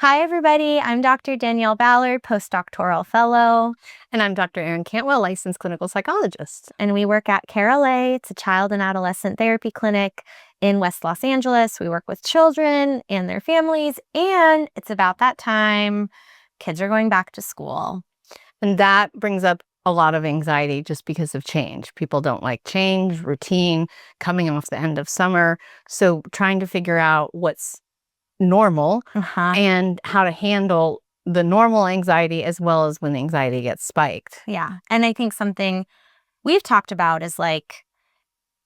Hi, everybody. I'm Dr. Danielle Ballard, postdoctoral fellow. And I'm Dr. Erin Cantwell, licensed clinical psychologist. And we work at CareLA. It's a child and adolescent therapy clinic in West Los Angeles. We work with children and their families. And it's about that time. Kids are going back to school. And that brings up a lot of anxiety just because of change. People don't like change, routine, coming off the end of summer. So trying to figure out what's normal and how to handle the normal anxiety as well as when the anxiety gets spiked. Yeah. And I think something we've talked about is like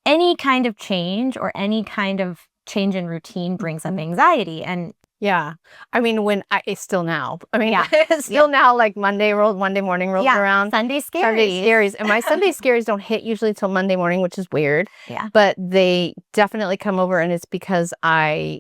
any kind of change or any kind of change in routine brings up anxiety. And yeah, I mean, it's still now. I mean, it's still now, like Monday morning rolls around. Sunday scaries. Sunday scaries. And my Sunday scaries don't hit usually till Monday morning, which is weird. Yeah. But they definitely come over, and it's because I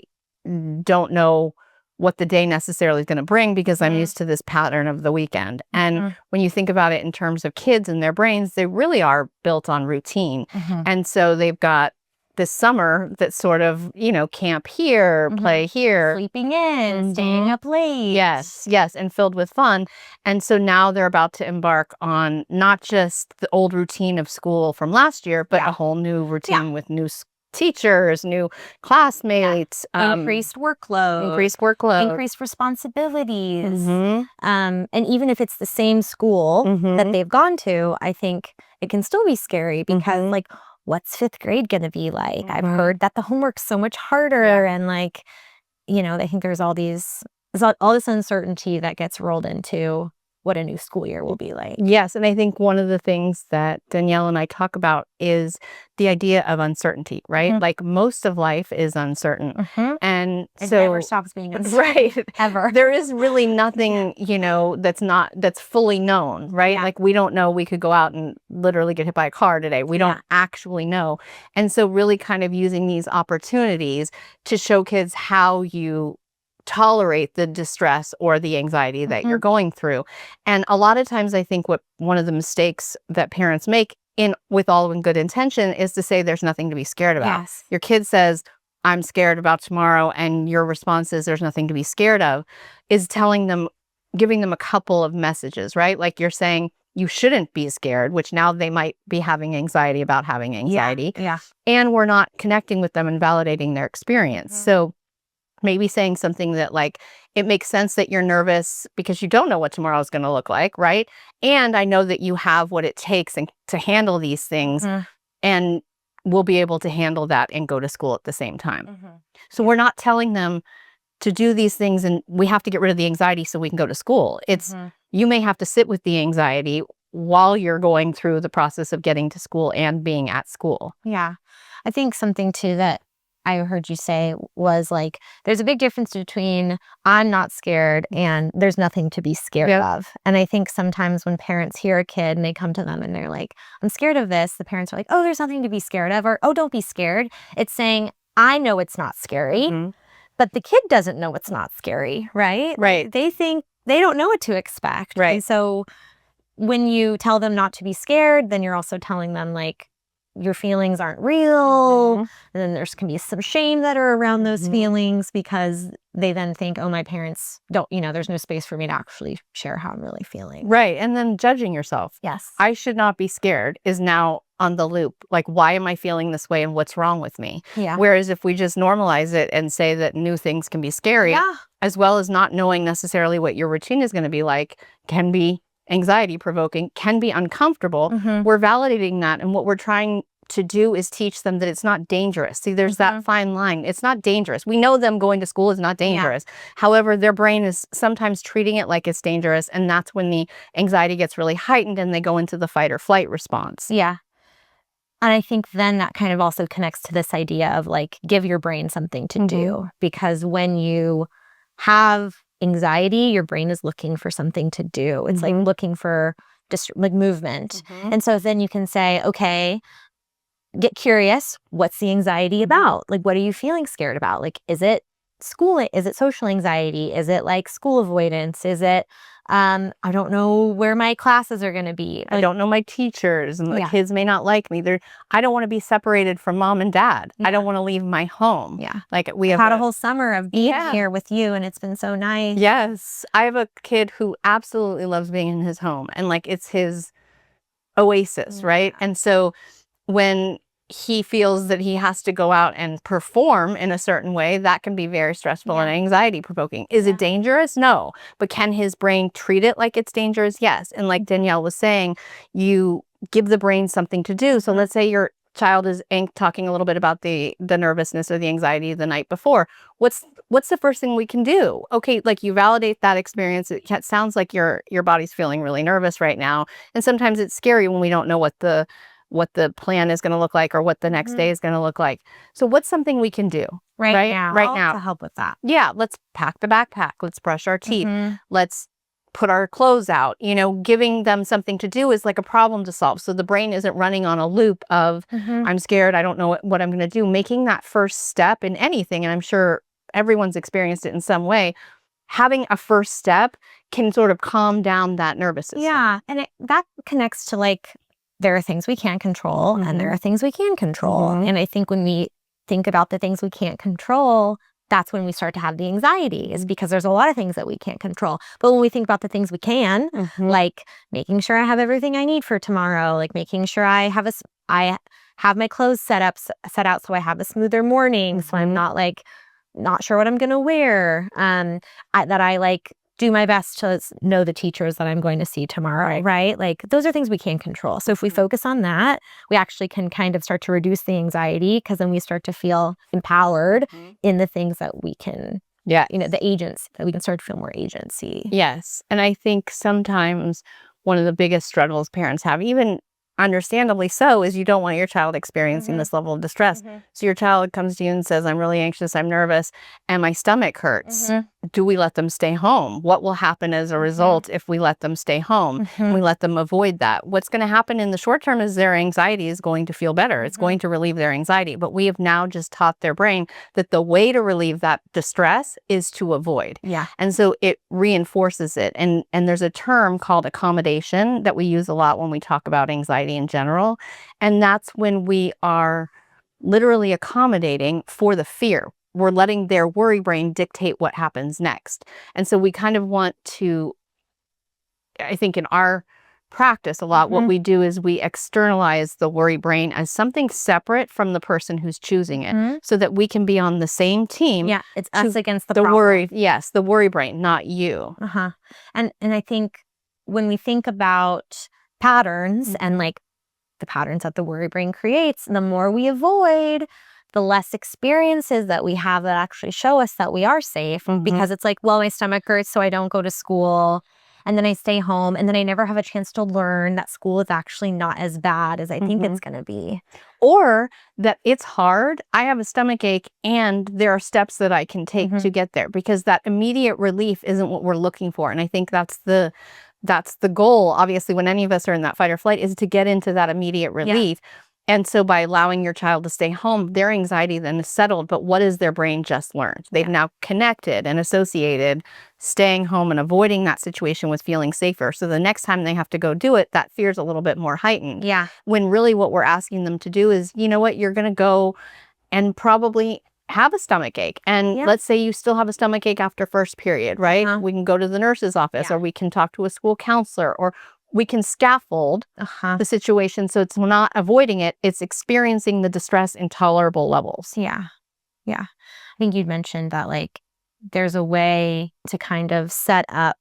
don't know what the day necessarily is going to bring because I'm used to this pattern of the weekend. And when you think about it in terms of kids and their brains, they really are built on routine. And so they've got this summer that sort of, camp here, play here. Sleeping in, staying up late. Yes, and filled with fun. And so now they're about to embark on not just the old routine of school from last year, but a whole new routine with new teachers, new classmates, increased workload, increased responsibilities. And even if it's the same school that they've gone to, I think it can still be scary because like, what's fifth grade going to be like? I've heard that the homework's so much harder and like, I think there's all this uncertainty that gets rolled into what a new school year will be like. Yes, and I think one of the things that Danielle and I talk about is the idea of uncertainty, right? Like most of life is uncertain. And it so never stops being uncertain. Ever. There is really nothing, that's fully known, right? Like we don't know we could go out and literally get hit by a car today. We don't actually know. And so really kind of using these opportunities to show kids how you tolerate the distress or the anxiety that you're going through. And a lot of times I think one of the mistakes that parents make with all in good intention is to say there's nothing to be scared about. Yes. Your kid says, I'm scared about tomorrow, and your response is there's nothing to be scared of, is giving them a couple of messages, right? Like you're saying you shouldn't be scared, which now they might be having anxiety about having anxiety. Yeah. And we're not connecting with them and validating their experience. So maybe saying something that like, it makes sense that you're nervous because you don't know what tomorrow is going to look like, right? And I know that you have what it takes to handle these things and we'll be able to handle that and go to school at the same time. So we're not telling them to do these things and we have to get rid of the anxiety so we can go to school. It's you may have to sit with the anxiety while you're going through the process of getting to school and being at school. Yeah. I think something too that I heard you say was like, there's a big difference between I'm not scared and there's nothing to be scared of. And I think sometimes when parents hear a kid and they come to them and they're like, I'm scared of this, the parents are like, oh, there's nothing to be scared of, or, oh, don't be scared. It's saying, I know it's not scary, but the kid doesn't know it's not scary, right? Right. They think they don't know what to expect. Right. And so when you tell them not to be scared, then you're also telling them like, your feelings aren't real. And then can be some shame that are around those feelings because they then think, oh, my parents don't, there's no space for me to actually share how I'm really feeling. Right. And then judging yourself. Yes. I should not be scared is now on the loop. Like, why am I feeling this way and what's wrong with me? Yeah. Whereas if we just normalize it and say that new things can be scary, as well as not knowing necessarily what your routine is going to be like, can be anxiety provoking, can be uncomfortable. We're validating that. And what we're trying to do is teach them that it's not dangerous. See, there's that fine line. It's not dangerous. We know them going to school is not dangerous. However, their brain is sometimes treating it like it's dangerous. And that's when the anxiety gets really heightened and they go into the fight or flight response. Yeah. And I think then that kind of also connects to this idea of like, give your brain something to do. Because when you have anxiety, your brain is looking for something to do. It's like looking for just like movement. And so then you can say, okay, get curious. What's the anxiety about? Like, what are you feeling scared about? Like, is it school? Is it social anxiety? Is it like school avoidance? Is it I don't know where my classes are going to be. I don't know my teachers, and the kids may not like me. I don't want to be separated from mom and dad. I don't want to leave my home. Yeah. Like we have had a whole summer of being here with you, and it's been so nice. Yes. I have a kid who absolutely loves being in his home, and like it's his oasis, right? And so when he feels that he has to go out and perform in a certain way, that can be very stressful and anxiety provoking. Is it dangerous? No. But can his brain treat it like it's dangerous? Yes. And like Danielle was saying, you give the brain something to do. So let's say your child is talking a little bit about the nervousness or the anxiety the night before. What's the first thing we can do? Okay, like you validate that experience. It sounds like your body's feeling really nervous right now. And sometimes it's scary when we don't know what the plan is going to look like or what the next day is going to look like. So what's something we can do right now to help with that? Yeah, let's pack the backpack. Let's brush our teeth. Let's put our clothes out. You know, giving them something to do is like a problem to solve. So the brain isn't running on a loop of, I'm scared, I don't know what I'm going to do. Making that first step in anything, and I'm sure everyone's experienced it in some way, having a first step can sort of calm down that nervous system. Yeah, and that connects to like, there are things we can't control and there are things we can control. And I think when we think about the things we can't control, that's when we start to have the anxiety, is because there's a lot of things that we can't control. But when we think about the things we can, like making sure I have everything I need for tomorrow, like making sure I have my clothes set out so I have a smoother morning, so I'm not like not sure what I'm gonna wear, that I like do my best to know the teachers that I'm going to see tomorrow, right? Like those are things we can't control. So if we focus on that, we actually can kind of start to reduce the anxiety, because then we start to feel empowered in the things that we can, the agents, that we can start to feel more agency. Yes. And I think sometimes one of the biggest struggles parents have, even understandably so, is you don't want your child experiencing this level of distress. So your child comes to you and says, I'm really anxious, I'm nervous, and my stomach hurts. Do we let them stay home? What will happen as a result if we let them stay home? We let them avoid that. What's going to happen in the short term is their anxiety is going to feel better. It's going to relieve their anxiety. But we have now just taught their brain that the way to relieve that distress is to avoid. Yeah. And so it reinforces it. And there's a term called accommodation that we use a lot when we talk about anxiety in general. And that's when we are literally accommodating for the fear. We're letting their worry brain dictate what happens next. And so we kind of want to, I think in our practice a lot, what we do is we externalize the worry brain as something separate from the person who's choosing it, so that we can be on the same team. Yeah, it's us against the problem. Worry. Yes, the worry brain, not you. And I think when we think about patterns and like the patterns that the worry brain creates, the more we avoid, the less experiences that we have that actually show us that we are safe, because it's like, well, my stomach hurts, so I don't go to school, and then I stay home, and then I never have a chance to learn that school is actually not as bad as I think it's going to be. Or that it's hard, I have a stomach ache, and there are steps that I can take to get there, because that immediate relief isn't what we're looking for. And I think that's the goal, obviously, when any of us are in that fight or flight, is to get into that immediate relief. And so by allowing your child to stay home, their anxiety then is settled. But what has their brain just learned? They've now connected and associated staying home and avoiding that situation with feeling safer. So the next time they have to go do it, that fear's a little bit more heightened. Yeah. When really what we're asking them to do is, you know what, you're going to go and probably have a stomach ache. And let's say you still have a stomach ache after first period, right? We can go to the nurse's office, or we can talk to a school counselor, or we can scaffold the situation so it's not avoiding it, it's experiencing the distress in tolerable levels. Yeah. I think you'd mentioned that like there's a way to kind of set up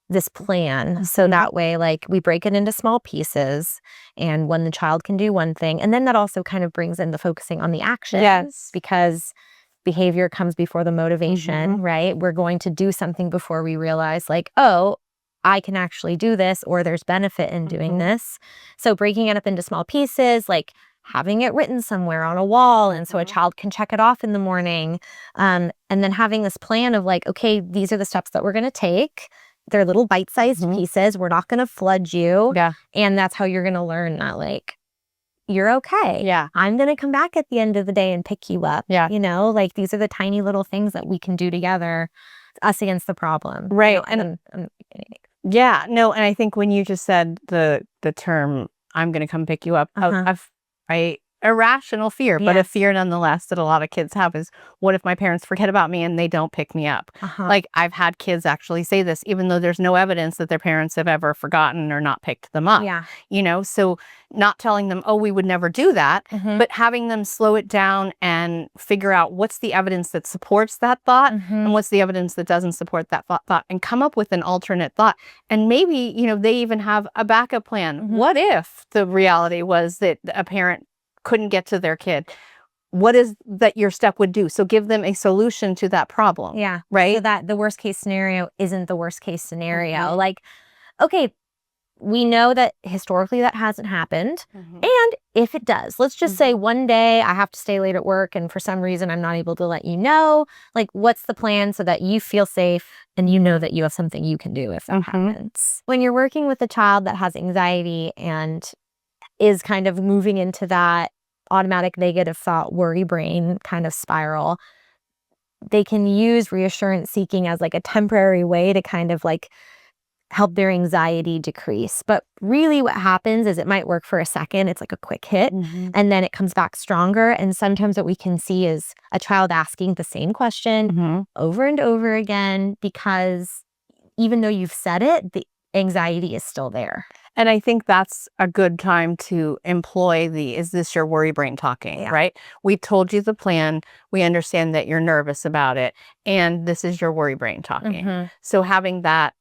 this plan so that way like we break it into small pieces, and when the child can do one thing, and then that also kind of brings in the focusing on the action, because behavior comes before the motivation, right? We're going to do something before we realize like, oh, I can actually do this, or there's benefit in doing this. So breaking it up into small pieces, like having it written somewhere on a wall, and so a child can check it off in the morning. And then having this plan of like, okay, these are the steps that we're going to take. They're little bite-sized pieces. We're not going to flood you. And that's how you're going to learn that like, you're okay. I'm going to come back at the end of the day and pick you up. You know, like these are the tiny little things that we can do together us against the problem. Right. And yeah, no, and I think when you just said the term, I'm going to come pick you up, a irrational fear, but a fear nonetheless that a lot of kids have is, what if my parents forget about me and they don't pick me up? Like, I've had kids actually say this, even though there's no evidence that their parents have ever forgotten or not picked them up. Yeah. You know, so not telling them, oh, we would never do that, but having them slow it down and figure out what's the evidence that supports that thought and what's the evidence that doesn't support that thought, and come up with an alternate thought. And maybe, you know, they even have a backup plan. What if the reality was that a parent couldn't get to their kid? What is that your step would do? So give them a solution to that problem. Yeah. Right. So that the worst case scenario isn't the worst case scenario. Like, okay, we know that historically that hasn't happened. And if it does, let's just say one day I have to stay late at work and for some reason I'm not able to let you know, like, what's the plan so that you feel safe and you know that you have something you can do if that happens. When you're working with a child that has anxiety and is kind of moving into that automatic negative thought, worry brain kind of spiral, they can use reassurance seeking as like a temporary way to kind of like help their anxiety decrease. But really what happens is it might work for a second. It's like a quick hit and then it comes back stronger. And sometimes what we can see is a child asking the same question over and over again, because even though you've said it, the anxiety is still there. And I think that's a good time to employ is this your worry brain talking, right? We told you the plan. We understand that you're nervous about it. And this is your worry brain talking. So having that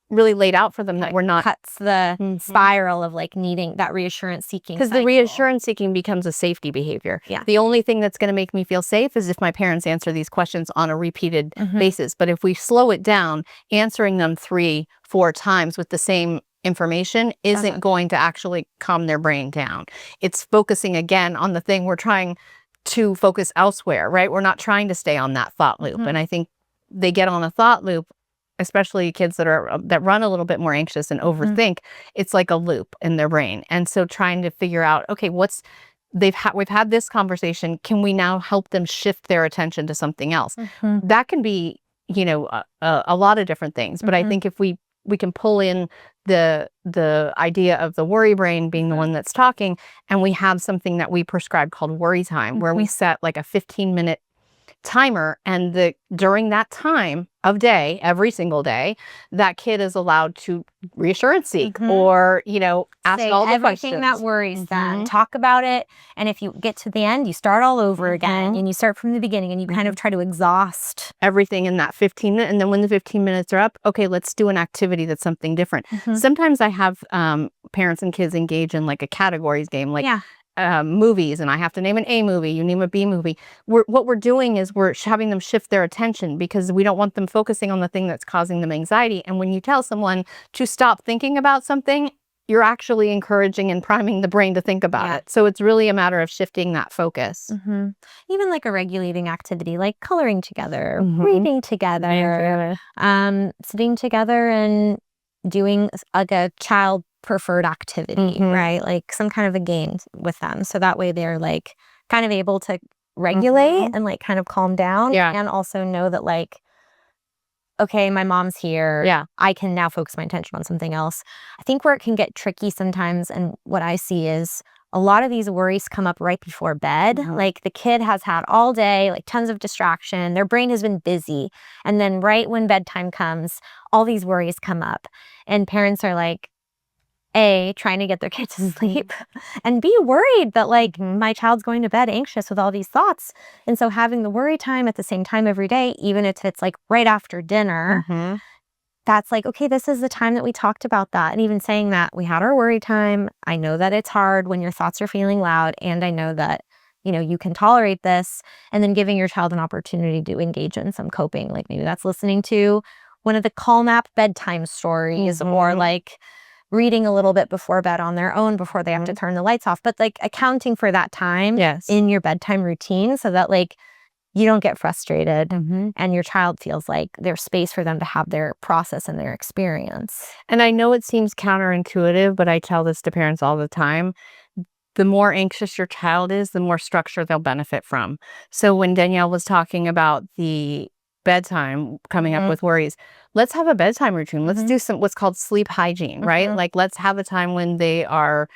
really laid out for them, that we're not... cuts the spiral of like needing that reassurance seeking. Because the reassurance seeking becomes a safety behavior. Yeah. The only thing that's going to make me feel safe is if my parents answer these questions on a repeated basis. But if we slow it down, answering them 3-4 times with the same information isn't going to actually calm their brain down. It's focusing again on the thing we're trying to focus elsewhere, right? We're not trying to stay on that thought loop. And I think they get on a thought loop, especially kids that run a little bit more anxious and overthink. It's like a loop in their brain. And so trying to figure out, okay, we've had this conversation. Can we now help them shift their attention to something else? That can be, you know, a lot of different things. But I think if we can pull in the idea of the worry brain being the one that's talking, and we have something that we prescribe called worry time, where we set like a 15-minute timer, and during that time of day, every single day, that kid is allowed to reassurance seek or, you know, ask say all the everything questions that worries them, talk about it, and if you get to the end, you start all over again, and you start from the beginning, and you kind of try to exhaust everything in that 15 minutes. And then when the 15 minutes are up, okay, let's do an activity that's something different. Sometimes I have parents and kids engage in like a categories game, like movies, and I have to name an A movie, you name a B movie. What we're doing is we're having them shift their attention, because we don't want them focusing on the thing that's causing them anxiety. And when you tell someone to stop thinking about something, you're actually encouraging and priming the brain to think about it. So it's really a matter of shifting that focus. Even like a regulating activity, like coloring together, reading together, sitting together and doing like a child preferred activity, right? Like some kind of a game with them. So that way they're like kind of able to regulate and like kind of calm down and also know that like, okay, my mom's here. I can now focus my attention on something else. I think where it can get tricky sometimes, and what I see is a lot of these worries come up right before bed. Like the kid has had all day, like tons of distraction. Their brain has been busy. And then right when bedtime comes, all these worries come up. And parents are like, A, trying to get their kid to sleep, and B, worried that like my child's going to bed anxious with all these thoughts. And so having the worry time at the same time every day, even if it's like right after dinner, that's like, okay, this is the time that we talked about that. And even saying that we had our worry time. I know that it's hard when your thoughts are feeling loud, and I know that, you know, you can tolerate this. And then giving your child an opportunity to engage in some coping. Like maybe that's listening to one of the Calm app bedtime stories, or like reading a little bit before bed on their own before they have to turn the lights off. But like accounting for that time in your bedtime routine, so that like you don't get frustrated and your child feels like there's space for them to have their process and their experience. And I know it seems counterintuitive, but I tell this to parents all the time. The more anxious your child is, the more structure they'll benefit from. So when Danielle was talking about the bedtime coming up with worries, let's have a bedtime routine. Let's do what's called sleep hygiene, right? Like, let's have a time when they are,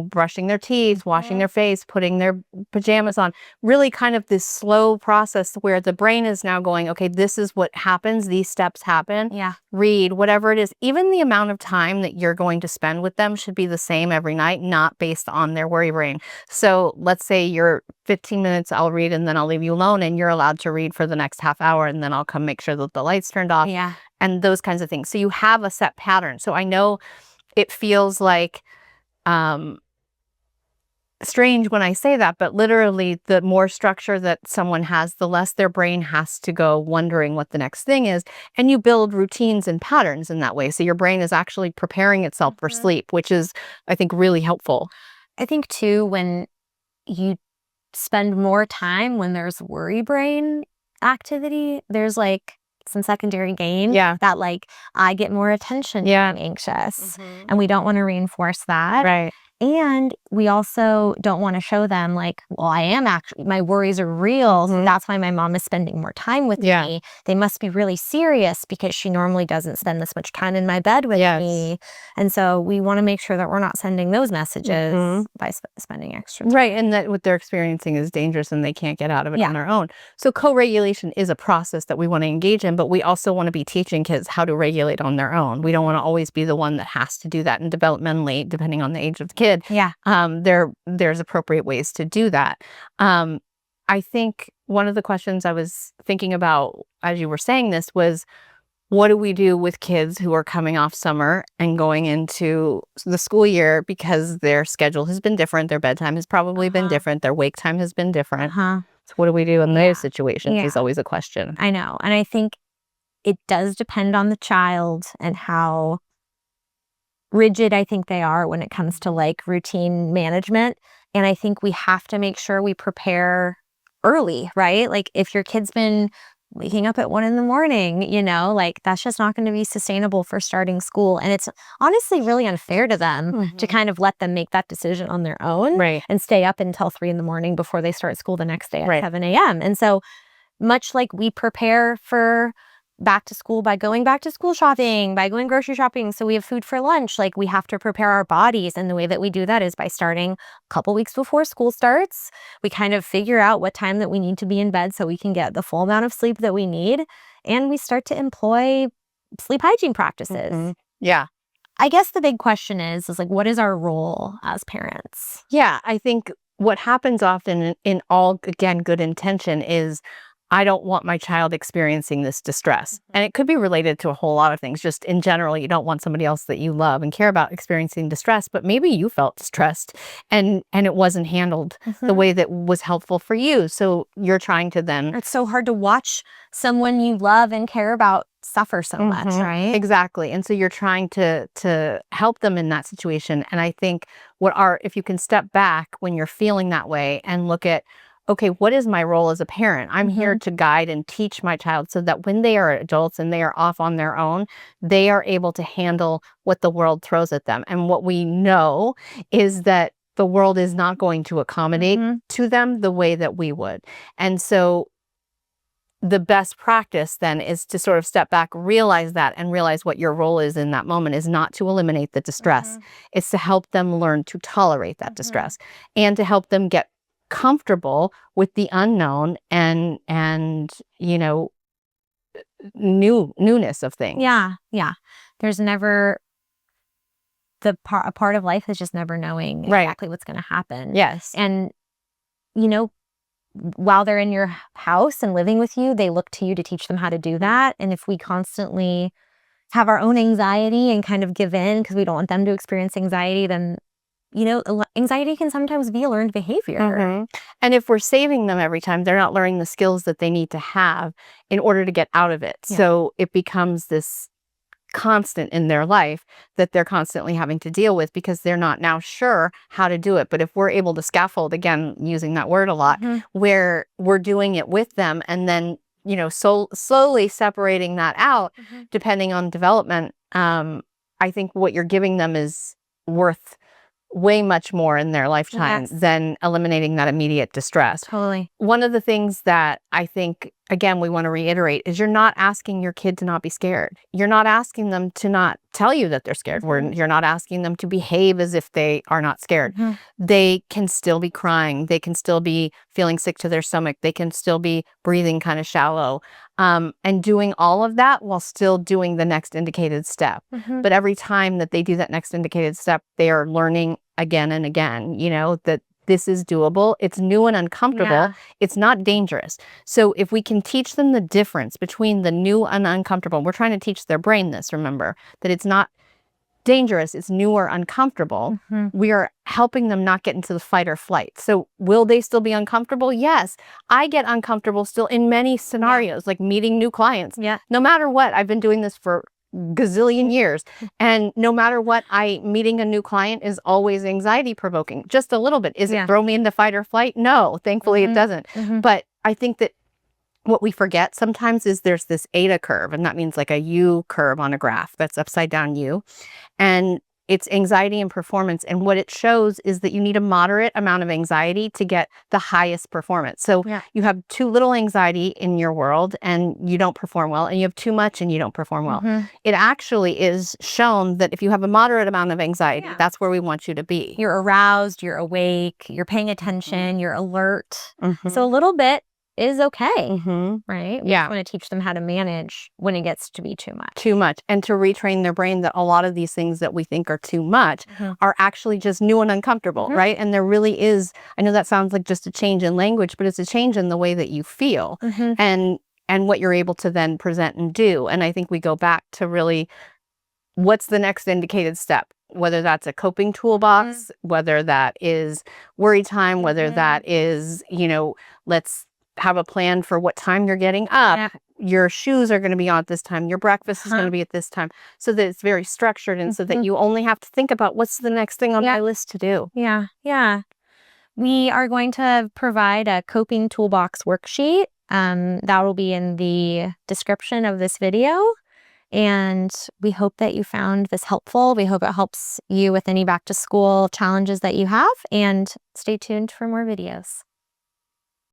brushing their teeth, washing their face, putting their pajamas on, really kind of this slow process where the brain is now going, okay, this is what happens. These steps happen. Yeah. Read, whatever it is. Even the amount of time that you're going to spend with them should be the same every night, not based on their worry brain. So let's say you're 15 minutes, I'll read, and then I'll leave you alone, and you're allowed to read for the next half hour, and then I'll come make sure that the lights turned off. Yeah. And those kinds of things. So you have a set pattern. So I know it feels like strange when I say that, but literally the more structure that someone has, the less their brain has to go wondering what the next thing is. And you build routines and patterns in that way. So your brain is actually preparing itself for sleep, which is, I think, really helpful. I think too, when you spend more time when there's worry brain activity, there's like some secondary gain that like I get more attention when I'm anxious, and we don't want to reinforce that. Right. And we also don't want to show them like, well, I am actually, my worries are real. So that's why my mom is spending more time with me. They must be really serious because she normally doesn't spend this much time in my bed with me. And so we want to make sure that we're not sending those messages by spending extra time. Right. And that what they're experiencing is dangerous and they can't get out of it on their own. So co-regulation is a process that we want to engage in, but we also want to be teaching kids how to regulate on their own. We don't want to always be the one that has to do that. And developmentally, depending on the age of the kid, there's appropriate ways to do that. I think one of the questions I was thinking about as you were saying this was, what do we do with kids who are coming off summer and going into the school year because their schedule has been different, their bedtime has probably been different, their wake time has been different. So what do we do in those situations is always a question. I know. And I think it does depend on the child and how rigid I think they are when it comes to like routine management. And I think we have to make sure we prepare early, right? Like if your kid's been waking up at 1 a.m, like that's just not going to be sustainable for starting school. And it's honestly really unfair to them to kind of let them make that decision on their own and stay up until 3 a.m. before they start school the next day at 7 a.m. And so much like we prepare for back to school by going back to school shopping, by going grocery shopping, so we have food for lunch, like we have to prepare our bodies. And the way that we do that is by starting a couple weeks before school starts. We kind of figure out what time that we need to be in bed so we can get the full amount of sleep that we need. And we start to employ sleep hygiene practices. Yeah. I guess the big question is like, what is our role as parents? Yeah, I think what happens often in all, again, good intention is, I don't want my child experiencing this distress. And it could be related to a whole lot of things. Just in general, you don't want somebody else that you love and care about experiencing distress, but maybe you felt distressed and it wasn't handled the way that was helpful for you. So you're trying to then... It's so hard to watch someone you love and care about suffer so much, right? Exactly. And so you're trying to help them in that situation. And I think if you can step back when you're feeling that way and look at, okay, what is my role as a parent? I'm here to guide and teach my child so that when they are adults and they are off on their own, they are able to handle what the world throws at them. And what we know is that the world is not going to accommodate to them the way that we would. And so the best practice then is to sort of step back, realize that, and realize what your role is in that moment is not to eliminate the distress. It's to help them learn to tolerate that distress and to help them get comfortable with the unknown and newness of things. Yeah. There's never a part of life is just never knowing exactly what's going to happen. Yes. And while they're in your house and living with you, they look to you to teach them how to do that. And if we constantly have our own anxiety and kind of give in because we don't want them to experience anxiety, then anxiety can sometimes be a learned behavior. And if we're saving them every time, they're not learning the skills that they need to have in order to get out of it. So it becomes this constant in their life that they're constantly having to deal with because they're not now sure how to do it. But if we're able to scaffold, again, using that word a lot, where we're doing it with them and then, slowly separating that out, depending on development, I think what you're giving them is worth way much more in their lifetime Yes. than eliminating that immediate distress. Totally. One of the things that I think, again, we want to reiterate is you're not asking your kid to not be scared. You're not asking them to not tell you that they're scared. You're not asking them to behave as if they are not scared. They can still be crying. They can still be feeling sick to their stomach. They can still be breathing kind of shallow, and doing all of that while still doing the next indicated step. But every time that they do that next indicated step, they are learning again and again, you know, that this is doable. It's new and uncomfortable. Yeah. It's not dangerous. So if we can teach them the difference between the new and uncomfortable, we're trying to teach their brain this, remember, that it's not dangerous, it's new or uncomfortable. We are helping them not get into the fight or flight. So will they still be uncomfortable? Yes. I get uncomfortable still in many scenarios, like meeting new clients. No matter what, I've been doing this for gazillion years, and no matter what, meeting a new client is always anxiety provoking, just a little bit. Is it throw me into fight or flight? No, thankfully it doesn't. But I think that what we forget sometimes is there's this eta curve, and that means like a U curve on a graph that's upside down U, and it's anxiety and performance. And what it shows is that you need a moderate amount of anxiety to get the highest performance. So you have too little anxiety in your world and you don't perform well, and you have too much and you don't perform well. It actually is shown that if you have a moderate amount of anxiety, that's where we want you to be. You're aroused, you're awake, you're paying attention, you're alert. So a little bit is okay, right? We want to teach them how to manage when it gets to be too much. Too much. And to retrain their brain that a lot of these things that we think are too much are actually just new and uncomfortable, right? And there really is, I know that sounds like just a change in language, but it's a change in the way that you feel and what you're able to then present and do. And I think we go back to really, what's the next indicated step? Whether that's a coping toolbox, whether that is worry time, whether that is, you know, let's have a plan for what time you're getting up. Your shoes are going to be on at this time. Your breakfast is going to be at this time, so that it's very structured and so that you only have to think about what's the next thing on my list to do. We are going to provide a coping toolbox worksheet. That will be in the description of this video. And we hope that you found this helpful. We hope it helps you with any back to school challenges that you have. And stay tuned for more videos.